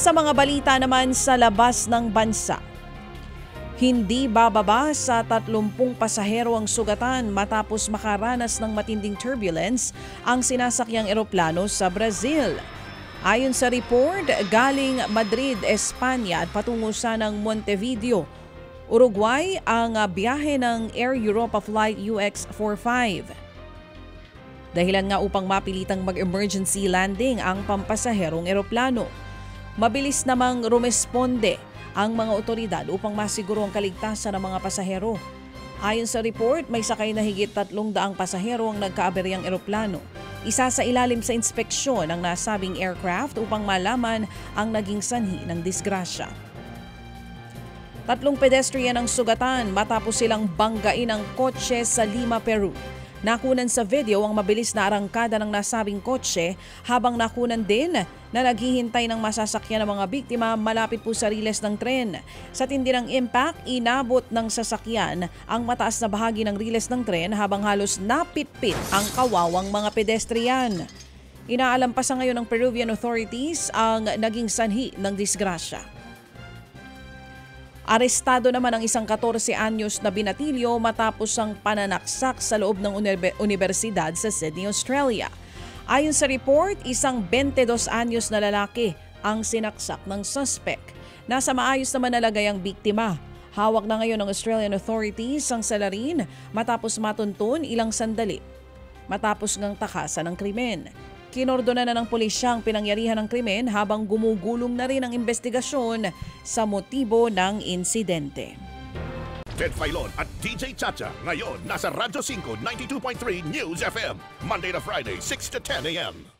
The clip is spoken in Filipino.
Sa mga balita naman sa labas ng bansa, hindi bababa sa 30 pasahero ang sugatan matapos makaranas ng matinding turbulence ang sinasakyang eroplano sa Brazil. Ayon sa report, galing Madrid, Espanya at patungo sanang Montevideo, Uruguay ang biyahe ng Air Europa Flight UX45. Dahilan nga upang mapilitang mag-emergency landing ang pampasaherong eroplano. Mabilis namang rumesponde ang mga otoridad upang masiguro ang kaligtasan ng mga pasahero. Ayon sa report, may sakay na higit 300 pasahero ang nagkaaberyang eroplano. Isa sa ilalim sa inspeksyon ng nasabing aircraft upang malaman ang naging sanhi ng disgrasya. 3 pedestrian ang sugatan matapos silang banggain ang kotse sa Lima, Peru. Nakunan sa video ang mabilis na arangkada ng nasabing kotse habang nakunan din na naghihintay ng masasakyan ng mga biktima malapit po sa riles ng tren. Sa tindi ng impact, inabot ng sasakyan ang mataas na bahagi ng riles ng tren habang halos napitpit ang kawawang mga pedestrian. Inaalam pa sa ngayon ng Peruvian authorities ang naging sanhi ng disgrasya. Arestado naman ang isang 14 anyos na binatilyo matapos ang pananaksak sa loob ng universidad sa Sydney, Australia. Ayon sa report, isang 22 anyos na lalaki ang sinaksak ng suspect. Nasa maayos naman na lagay ang biktima. Hawak na ngayon ng Australian authorities ang salarin matapos matuntun ilang sandali matapos ngang takasan ng krimen. Kinordona na ng pulisya ang pinangyarihan ng krimen habang gumugulong na rin ang investigasyon sa motibo ng insidente. Ted Filon at DJ Chacha ngayon nasa Radyo 5 92.3 News FM Monday to Friday 6 to 10 a.m.